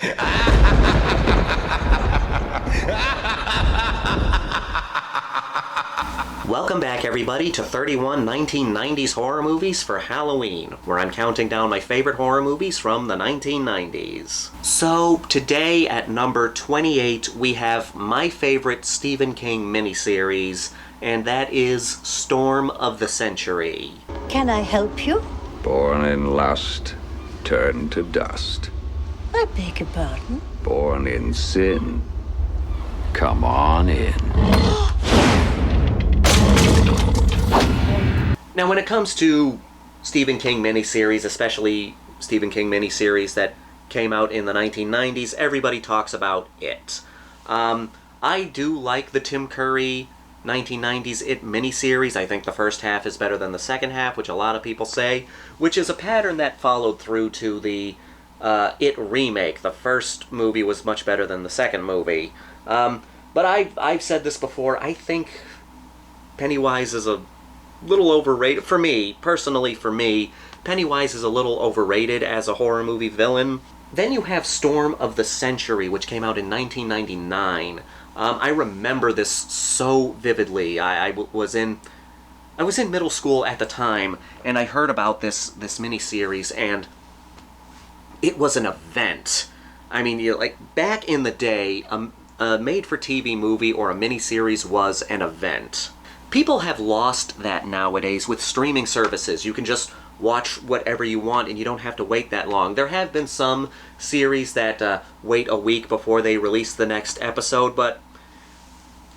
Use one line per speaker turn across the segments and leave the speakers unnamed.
Welcome back, everybody, to 31 1990s horror movies for Halloween, where I'm counting down my favorite horror movies from the 1990s. So, today at number 28, we have my favorite Stephen King miniseries, and that is Storm of the Century.
Can I help you?
Born in lust, turned to dust.
I beg your pardon?
Born in sin, come on in.
Now, when it comes to Stephen King miniseries, especially Stephen King miniseries that came out in the 1990s, everybody talks about It. I do like the Tim Curry 1990s It miniseries. I think the first half is better than the second half, which a lot of people say, which is a pattern that followed through to the It remake. The first movie was much better than the second movie. But I've said this before, I think Pennywise is a little overrated. For me, personally for me, Pennywise is a little overrated as a horror movie villain. Then you have Storm of the Century, which came out in 1999. I remember this so vividly. I was in middle school at the time, and I heard about this miniseries, and it was an event. I mean, like, back in the day, a made-for-TV movie or a miniseries was an event. People have lost that nowadays with streaming services. You can just watch whatever you want and you don't have to wait that long. There have been some series that wait a week before they release the next episode, but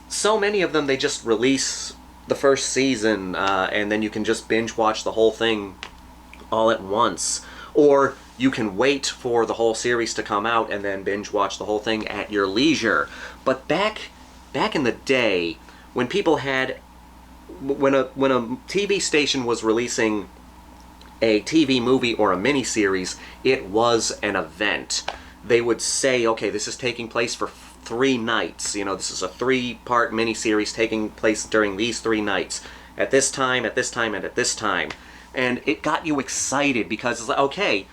so many of them, they just release the first season and then you can just binge watch the whole thing all at once. Or you can wait for the whole series to come out and then binge watch the whole thing at your leisure. But back in the day, when people had... When a TV station was releasing a TV movie or a miniseries, it was an event. They would say, okay, this is taking place for 3 nights. You know, this is a 3-part miniseries taking place during these 3 nights. At this time, at this time, and at this time. And it got you excited because it's like, okay,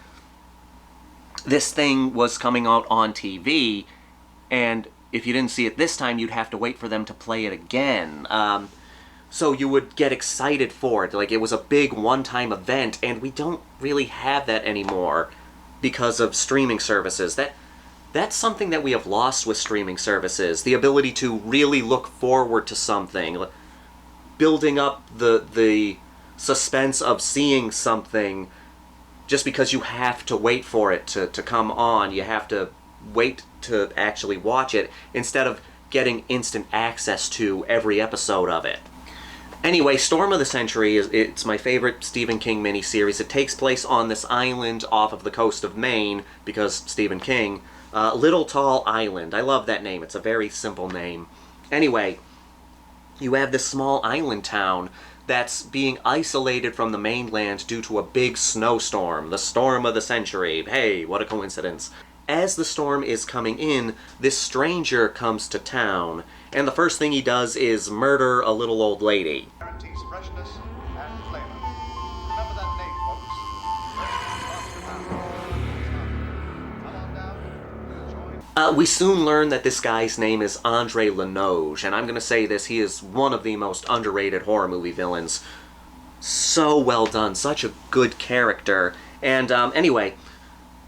this thing was coming out on TV, and if you didn't see it this time, you'd have to wait for them to play it again. So you would get excited for it. Like, it was a big one-time event, and we don't really have that anymore because of streaming services. That's something that we have lost with streaming services. The ability to really look forward to something. Building up the suspense of seeing something just because you have to wait for it to come on. You have to wait to actually watch it instead of getting instant access to every episode of it. Anyway, Storm of the Century, it's my favorite Stephen King miniseries. It takes place on this island off of the coast of Maine, because Stephen King. Little Tall Island. I love that name. It's a very simple name. Anyway, you have this small island town that's being isolated from the mainland due to a big snowstorm. The Storm of the Century. Hey, what a coincidence. As the storm is coming in, this stranger comes to town, and the first thing he does is murder a little old lady.
Guarantees freshness and flavor. Remember that name, folks. Come on down, enjoy.
We soon learn that this guy's name is Andre Lenoge, and I'm going to say this, he is one of the most underrated horror movie villains. So well done, such a good character. And anyway,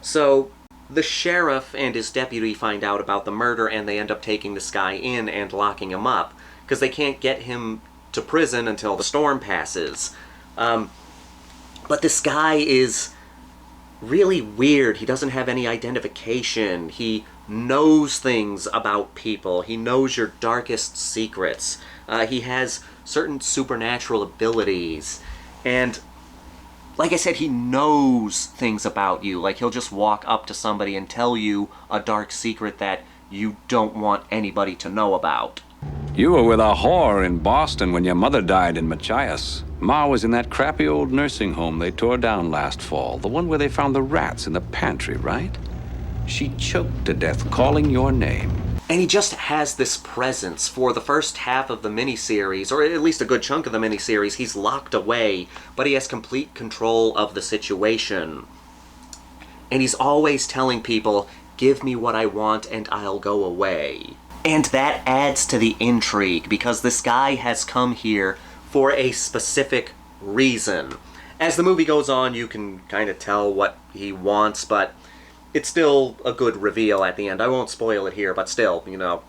so the sheriff and his deputy find out about the murder, and they end up taking this guy in and locking him up, because they can't get him to prison until the storm passes. But this guy is really weird. He doesn't have any identification. He knows things about people. He knows your darkest secrets. He has certain supernatural abilities. And like I said, he knows things about you. Like, he'll just walk up to somebody and tell you a dark secret that you don't want anybody to know about.
You were with a whore in Boston when your mother died in Machias. Ma was in that crappy old nursing home they tore down last fall. The one where they found the rats in the pantry, right? She choked to death calling your name.
And he just has this presence. For the first half of the miniseries, or at least a good chunk of the miniseries, he's locked away, but he has complete control of the situation. And he's always telling people, give me what I want and I'll go away. And that adds to the intrigue, because this guy has come here for a specific reason. As the movie goes on, you can kind of tell what he wants, but it's still a good reveal at the end. I won't spoil it here, but still, you know,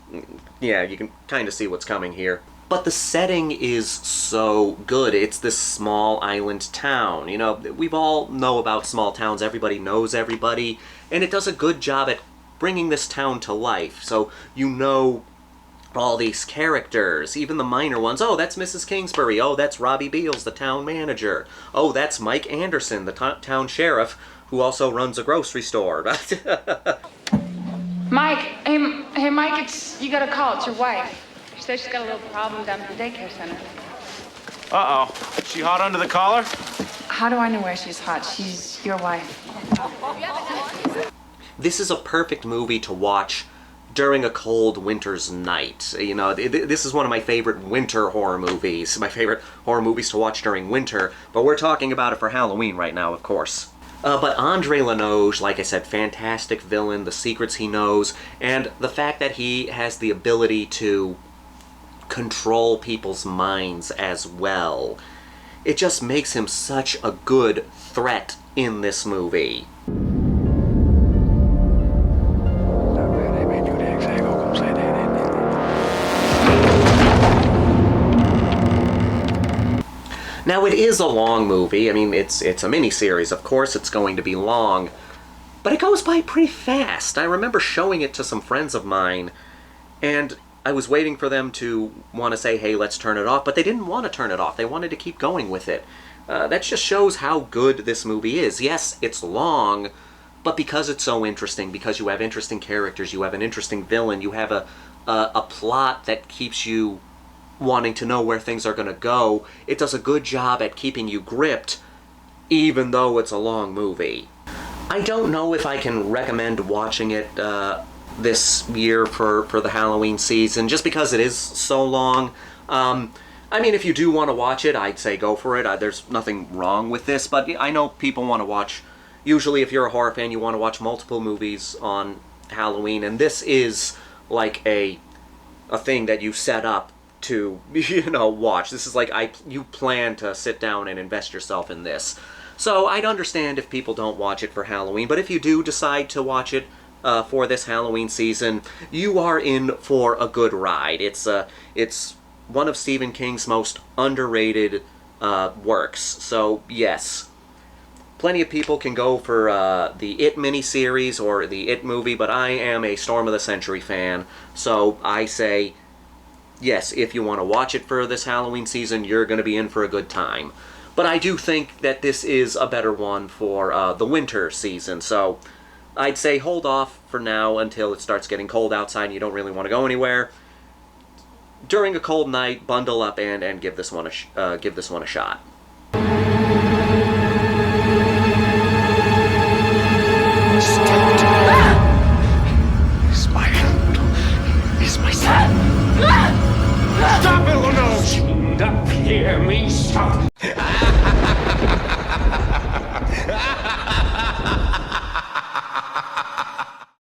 yeah, you can kind of see what's coming here. But the setting is so good. It's this small island town. You know, we've all know about small towns. Everybody knows everybody. And it does a good job at bringing this town to life. So you know all these characters, even the minor ones. Oh, that's Mrs. Kingsbury. Oh, that's Robbie Beals, the town manager. Oh, that's Mike Anderson, the town sheriff, who also runs a grocery store.
Mike, hey, Mike, you got a call. It's your wife. She said she's got a little problem down at the daycare center.
Uh-oh. She hot under the collar?
How do I know where she's hot? She's your wife.
This is a perfect movie to watch during a cold winter's night. You know, this is one of my favorite winter horror movies. My favorite horror movies to watch during winter, but we're talking about it for Halloween right now, of course. But Andre Lanoge, like I said, fantastic villain, the secrets he knows, and the fact that he has the ability to control people's minds as well. It just makes him such a good threat in this movie. Now, it is a long movie. I mean, it's a miniseries. Of course it's going to be long, but it goes by pretty fast. I remember showing it to some friends of mine, and I was waiting for them to want to say, hey, let's turn it off, but they didn't want to turn it off. They wanted to keep going with it. That just shows how good this movie is. Yes, it's long, but because it's so interesting, because you have interesting characters, you have an interesting villain, you have a plot that keeps you wanting to know where things are going to go, it does a good job at keeping you gripped, even though it's a long movie. I don't know if I can recommend watching it this year for the Halloween season, just because it is so long. I mean, if you do want to watch it, I'd say go for it. There's nothing wrong with this, but I know people want to watch, usually if you're a horror fan, you want to watch multiple movies on Halloween, and this is like a thing that you set up to, you know, watch. This is like, you plan to sit down and invest yourself in this. So I'd understand if people don't watch it for Halloween, but if you do decide to watch it for this Halloween season, you are in for a good ride. It's one of Stephen King's most underrated works. So yes, plenty of people can go for the It miniseries or the It movie, but I am a Storm of the Century fan, so I say yes, if you want to watch it for this Halloween season, you're going to be in for a good time. But I do think that this is a better one for the winter season, so I'd say hold off for now until it starts getting cold outside and you don't really want to go anywhere. During a cold night, bundle up and give this one a shot.
He's my hand. He's my son. Stop it, Lanoge!
Hear me, stop!